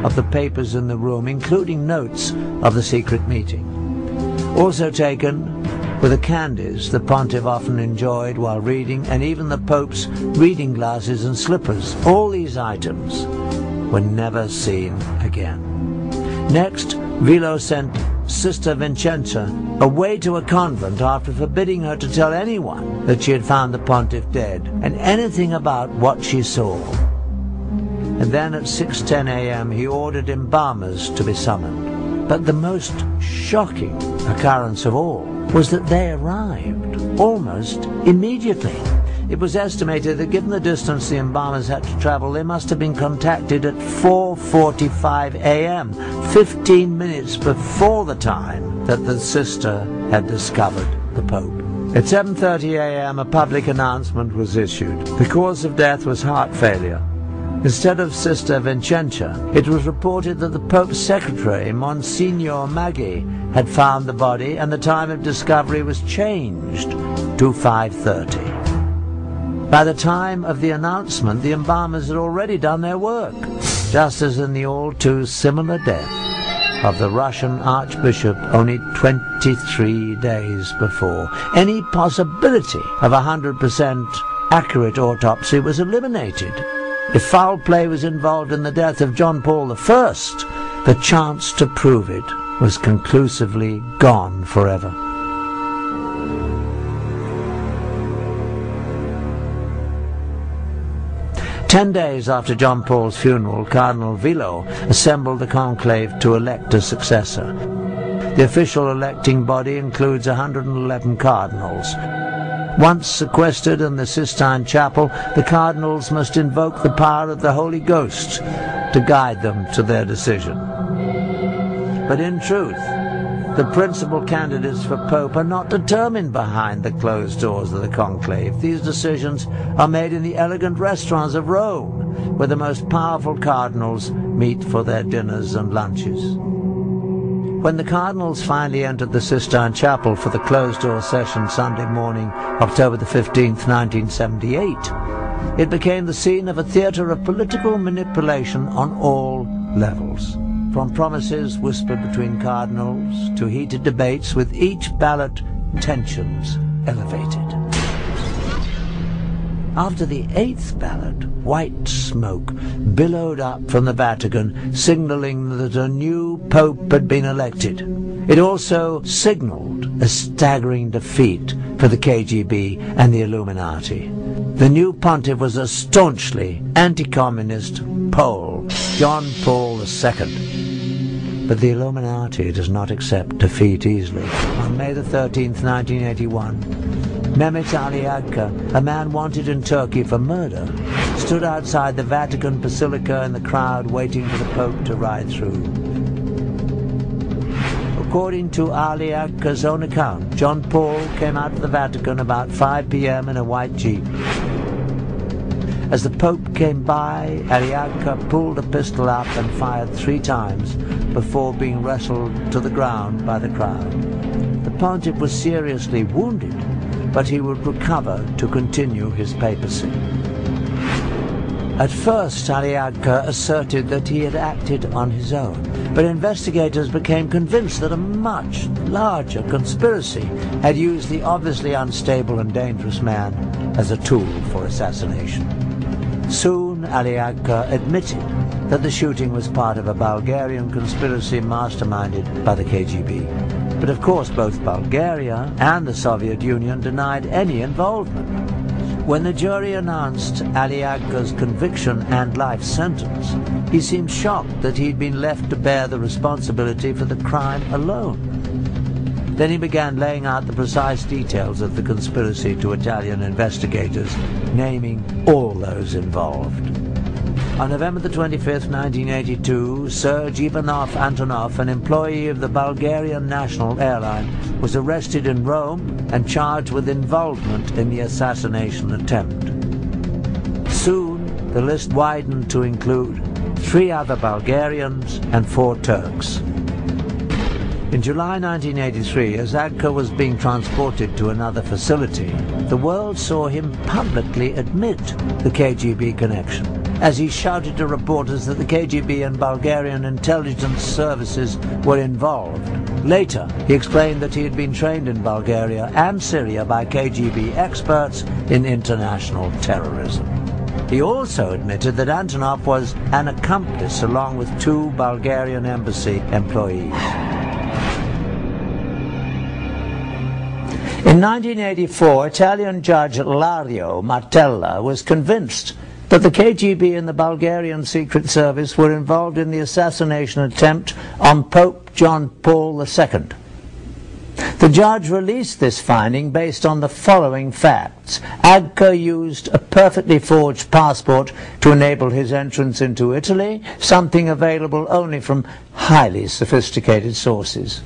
of the papers in the room, including notes of the secret meeting. Also taken were the candies the pontiff often enjoyed while reading, and even the Pope's reading glasses and slippers. All these items were never seen again. Next, Vilo sent Sister Vincenza away to a convent after forbidding her to tell anyone that she had found the pontiff dead and anything about what she saw. And then at 6:10 a.m. he ordered embalmers to be summoned. But the most shocking occurrence of all was that they arrived almost immediately. It was estimated that given the distance the embalmers had to travel, they must have been contacted at 4:45 a.m., 15 minutes before the time that the sister had discovered the Pope. At 7:30 a.m. a public announcement was issued. The cause of death was heart failure. Instead of Sister Vincenza, it was reported that the Pope's secretary, Monsignor Maggi, had found the body, and the time of discovery was changed to 5:30. By the time of the announcement, the embalmers had already done their work, just as in the all-too-similar death of the Russian Archbishop only 23 days before. Any possibility of 100% accurate autopsy was eliminated. If foul play was involved in the death of John Paul I, the chance to prove it was conclusively gone forever. Ten days after John Paul's funeral, Cardinal Vilo assembled the conclave to elect a successor. The official electing body includes 111 cardinals. Once sequestered in the Sistine Chapel, the cardinals must invoke the power of the Holy Ghost to guide them to their decision. But in truth, the principal candidates for Pope are not determined behind the closed doors of the conclave. These decisions are made in the elegant restaurants of Rome, where the most powerful cardinals meet for their dinners and lunches. When the cardinals finally entered the Sistine Chapel for the closed-door session Sunday morning, October the 15th, 1978, it became the scene of a theatre of political manipulation on all levels. From promises whispered between cardinals to heated debates, with each ballot tensions elevated. After the 8th ballot, white smoke billowed up from the Vatican, signaling that a new pope had been elected. It also signaled a staggering defeat for the KGB and the Illuminati. The new pontiff was a staunchly anti-communist Pole, John Paul II. But the Illuminati does not accept defeat easily. On May the 13th, 1981, Mehmet Ali Agca, a man wanted in Turkey for murder, stood outside the Vatican Basilica in the crowd waiting for the Pope to ride through. According to Ali Agca's own account, John Paul came out of the Vatican about 5 p.m. in a white Jeep. As the Pope came by, Ali Agca pulled a pistol up and fired 3 times before being wrestled to the ground by the crowd. The pontiff was seriously wounded, but he would recover to continue his papacy. At first, Ali Agca asserted that he had acted on his own, but investigators became convinced that a much larger conspiracy had used the obviously unstable and dangerous man as a tool for assassination. Soon, Ali Agca admitted that the shooting was part of a Bulgarian conspiracy masterminded by the KGB. But of course, both Bulgaria and the Soviet Union denied any involvement. When the jury announced Ali Agca's conviction and life sentence, he seemed shocked that he'd been left to bear the responsibility for the crime alone. Then he began laying out the precise details of the conspiracy to Italian investigators, naming all those involved. On November the 25th, 1982, Serge Ivanov Antonov, an employee of the Bulgarian National Airline, was arrested in Rome and charged with involvement in the assassination attempt. Soon, the list widened to include 3 other Bulgarians and 4 Turks. In July 1983, as Agca was being transported to another facility, the world saw him publicly admit the KGB connection as he shouted to reporters that the KGB and Bulgarian intelligence services were involved. Later, he explained that he had been trained in Bulgaria and Syria by KGB experts in international terrorism. He also admitted that Antonov was an accomplice along with 2 Bulgarian embassy employees. In 1984, Italian judge Lario Martella was convinced that the KGB and the Bulgarian Secret Service were involved in the assassination attempt on Pope John Paul II. The judge released this finding based on the following facts. Agca used a perfectly forged passport to enable his entrance into Italy, something available only from highly sophisticated sources.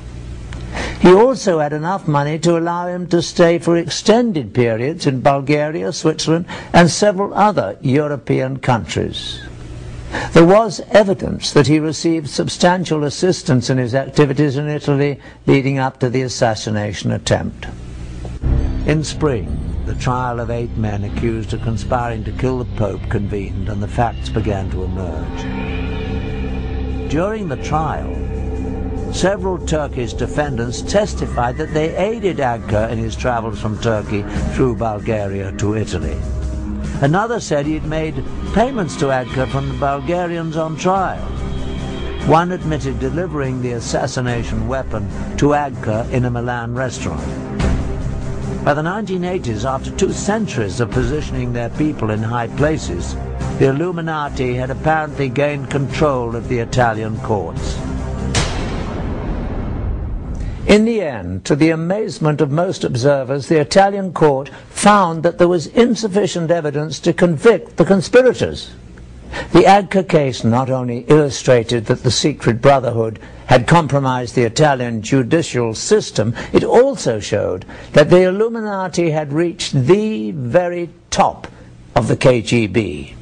He also had enough money to allow him to stay for extended periods in Bulgaria, Switzerland, and several other European countries. There was evidence that he received substantial assistance in his activities in Italy leading up to the assassination attempt. In spring, the trial of 8 men accused of conspiring to kill the Pope convened, and the facts began to emerge. During the trial, several Turkish defendants testified that they aided Agca in his travels from Turkey through Bulgaria to Italy. Another said he had made payments to Agca from the Bulgarians on trial. One admitted delivering the assassination weapon to Agca in a Milan restaurant. By the 1980s, after 2 centuries of positioning their people in high places, the Illuminati had apparently gained control of the Italian courts. In the end, to the amazement of most observers, the Italian court found that there was insufficient evidence to convict the conspirators. The Agca case not only illustrated that the secret brotherhood had compromised the Italian judicial system, it also showed that the Illuminati had reached the very top of the KGB.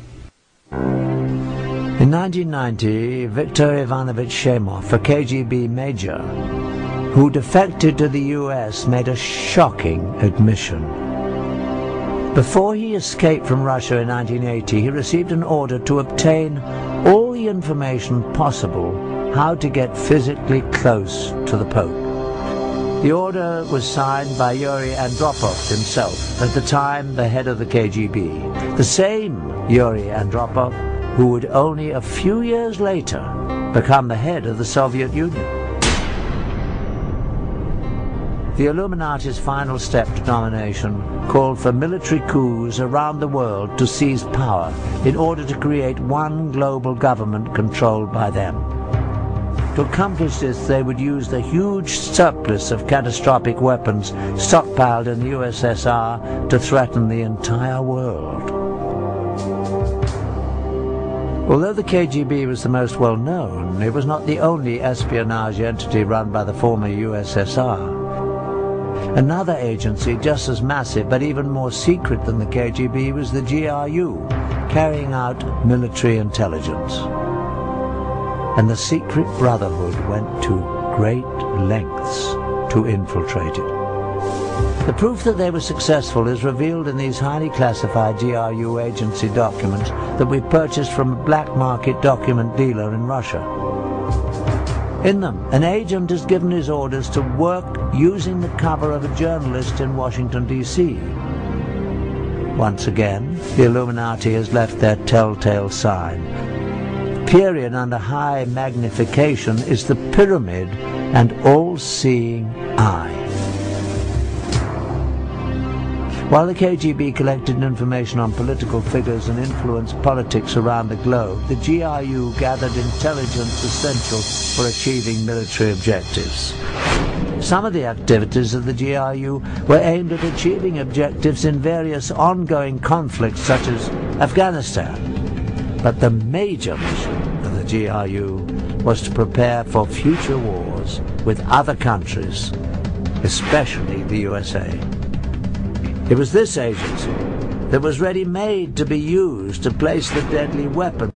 In 1990, Viktor Ivanovich Shemov, a KGB major, who defected to the US, made a shocking admission. Before he escaped from Russia in 1980, he received an order to obtain all the information possible how to get physically close to the Pope. The order was signed by Yuri Andropov himself, at the time the head of the KGB, the same Yuri Andropov who would only a few years later become the head of the Soviet Union. The Illuminati's final step to domination called for military coups around the world to seize power in order to create one global government controlled by them. To accomplish this, they would use the huge surplus of catastrophic weapons stockpiled in the USSR to threaten the entire world. Although the KGB was the most well-known, it was not the only espionage entity run by the former USSR. Another agency just as massive but even more secret than the KGB was the GRU, carrying out military intelligence. And the secret brotherhood went to great lengths to infiltrate it. The proof that they were successful is revealed in these highly classified GRU agency documents that we purchased from a black market document dealer in Russia. In them, an agent is given his orders to work using the cover of a journalist in Washington, D.C. Once again, the Illuminati has left their telltale sign. The period under high magnification is the pyramid and all-seeing eye. While the KGB collected information on political figures and influenced politics around the globe, the GRU gathered intelligence essential for achieving military objectives. Some of the activities of the GRU were aimed at achieving objectives in various ongoing conflicts such as Afghanistan. But the major mission of the GRU was to prepare for future wars with other countries, especially the USA. It was this agency that was ready-made to be used to place the deadly weapon